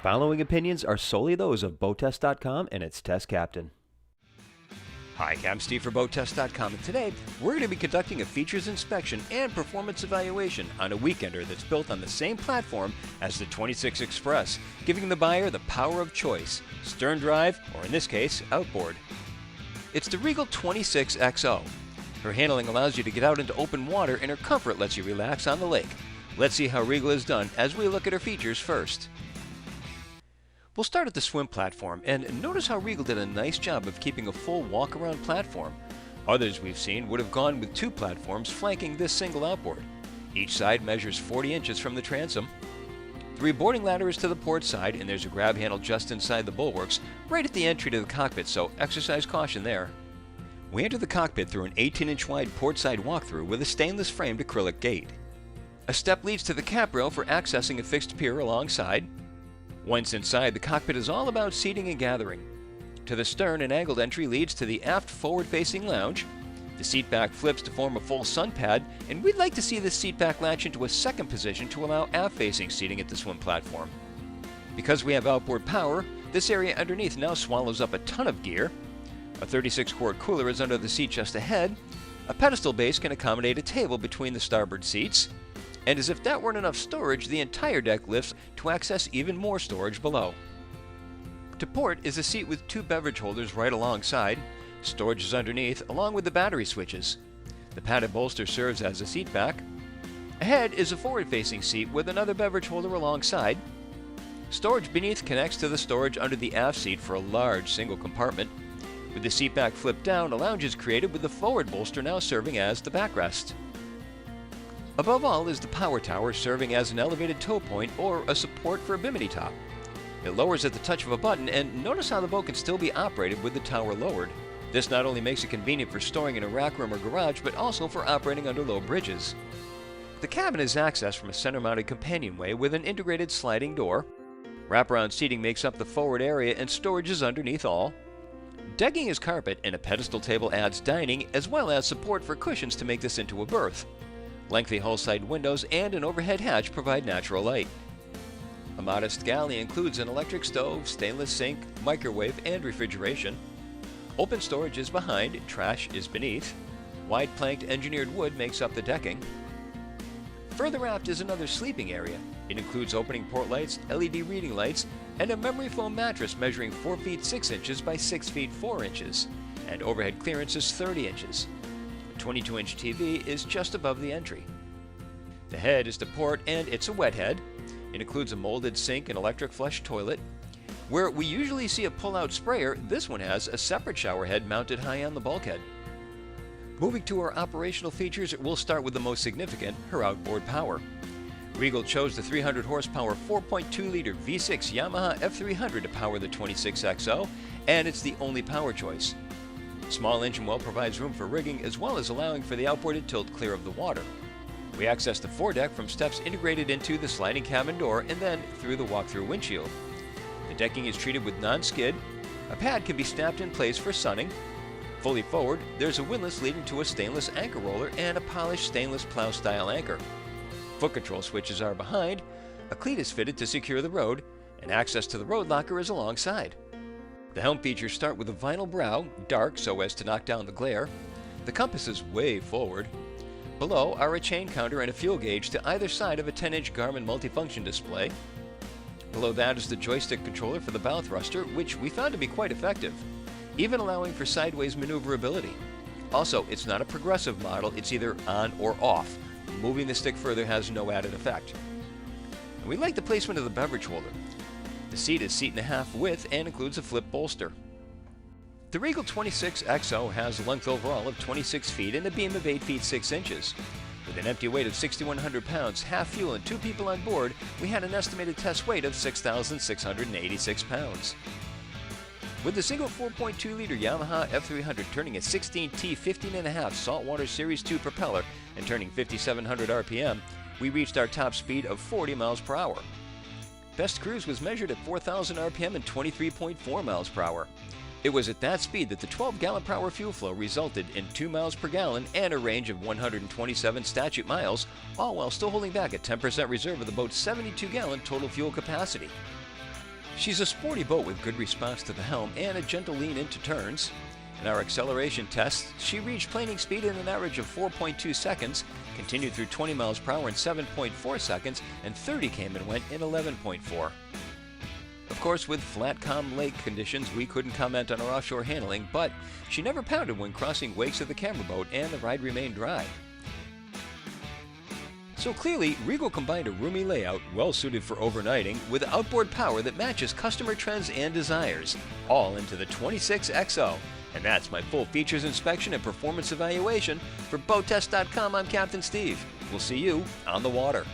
following opinions are solely those of BoatTest.com and its test captain. Hi, I'm Steve for BoatTest.com, and today we're going to be conducting a features inspection and performance evaluation on a weekender that's built on the same platform as the 26 Express, giving the buyer the power of choice, stern drive, or in this case, outboard. It's the Regal 26XO. Her handling allows you to get out into open water, and her comfort lets you relax on the lake. Let's see how Regal is done as we look at her features first. We'll start at the swim platform, and notice how Regal did a nice job of keeping a full walk-around platform. Others we've seen would have gone with two platforms flanking this single outboard. Each side measures 40 inches from the transom. The reboarding ladder is to the port side, and there's a grab handle just inside the bulwarks, right at the entry to the cockpit, so exercise caution there. We enter the cockpit through an 18-inch wide port side walkthrough with a stainless framed acrylic gate. A step leads to the cap rail for accessing a fixed pier alongside. Once inside, the cockpit is all about seating and gathering. To the stern, an angled entry leads to the aft forward-facing lounge. The seat back flips to form a full sun pad, and we'd like to see this seat back latch into a second position to allow aft-facing seating at the swim platform. Because we have outboard power, this area underneath now swallows up a ton of gear. A 36-quart cooler is under the seat just ahead. A pedestal base can accommodate a table between the starboard seats. And as if that weren't enough storage, the entire deck lifts to access even more storage below. To port is a seat with two beverage holders right alongside. Storage is underneath, along with the battery switches. The padded bolster serves as a seat back. Ahead is a forward-facing seat with another beverage holder alongside. Storage beneath connects to the storage under the aft seat for a large single compartment. With the seat back flipped down, a lounge is created with the forward bolster now serving as the backrest. Above all is the power tower, serving as an elevated tow point or a support for a bimini top. It lowers at the touch of a button, and notice how the boat can still be operated with the tower lowered. This not only makes it convenient for storing in a rack room or garage, but also for operating under low bridges. The cabin is accessed from a center-mounted companionway with an integrated sliding door. Wraparound seating makes up the forward area, and storage is underneath all. Decking is carpet, and a pedestal table adds dining, as well as support for cushions to make this into a berth. Lengthy hull-side windows and an overhead hatch provide natural light. A modest galley includes an electric stove, stainless sink, microwave, and refrigeration. Open storage is behind, trash is beneath. Wide planked engineered wood makes up the decking. Further aft is another sleeping area. It includes opening port lights, LED reading lights, and a memory foam mattress measuring 4 feet 6 inches by 6 feet 4 inches, and overhead clearance is 30 inches. A 22-inch TV is just above the entry. The head is to port, and it's a wet head. It includes a molded sink and electric flush toilet. Where we usually see a pull-out sprayer, this one has a separate shower head mounted high on the bulkhead. Moving to our operational features, we'll start with the most significant, her outboard power. Regal chose the 300 horsepower 4.2-liter V6 Yamaha F300 to power the 26XO, and it's the only power choice. Small engine well provides room for rigging, as well as allowing for the outboard to tilt clear of the water. We access the foredeck from steps integrated into the sliding cabin door and then through the walk-through windshield. The decking is treated with non-skid. A pad can be snapped in place for sunning. Fully forward, there's a windlass leading to a stainless anchor roller and a polished stainless plow-style anchor. Foot control switches are behind. A cleat is fitted to secure the road, and access to the road locker is alongside. The helm features start with a vinyl brow, dark so as to knock down the glare. The compass is way forward. Below are a chain counter and a fuel gauge to either side of a 10-inch Garmin multifunction display. Below that is the joystick controller for the bow thruster, which we found to be quite effective, even allowing for sideways maneuverability. Also, it's not a progressive model, it's either on or off. Moving the stick further has no added effect. And we like the placement of the beverage holder. The seat is 1.5 feet width and includes a flip bolster. The Regal 26XO has a length overall of 26 feet and a beam of 8 feet 6 inches. With an empty weight of 6,100 pounds, half fuel, and 2 people on board, we had an estimated test weight of 6,686 pounds. With the single 4.2-liter Yamaha F300 turning a 16T 15.5 saltwater Series 2 propeller and turning 5,700 RPM, we reached our top speed of 40 miles per hour. Best cruise was measured at 4,000 RPM and 23.4 miles per hour. It was at that speed that the 12-gallon-per-hour fuel flow resulted in 2 miles per gallon and a range of 127 statute miles, all while still holding back a 10% reserve of the boat's 72-gallon total fuel capacity. She's a sporty boat with good response to the helm and a gentle lean into turns. In our acceleration tests, she reached planing speed in an average of 4.2 seconds, continued through 20 miles per hour in 7.4 seconds, and 30 came and went in 11.4. Of course, with flat, calm lake conditions, we couldn't comment on her offshore handling, but she never pounded when crossing wakes of the camera boat, and the ride remained dry. So clearly, Regal combined a roomy layout well suited for overnighting with outboard power that matches customer trends and desires, all into the 26XO. And that's my full features inspection and performance evaluation. For BoatTest.com, I'm Captain Steve. We'll see you on the water.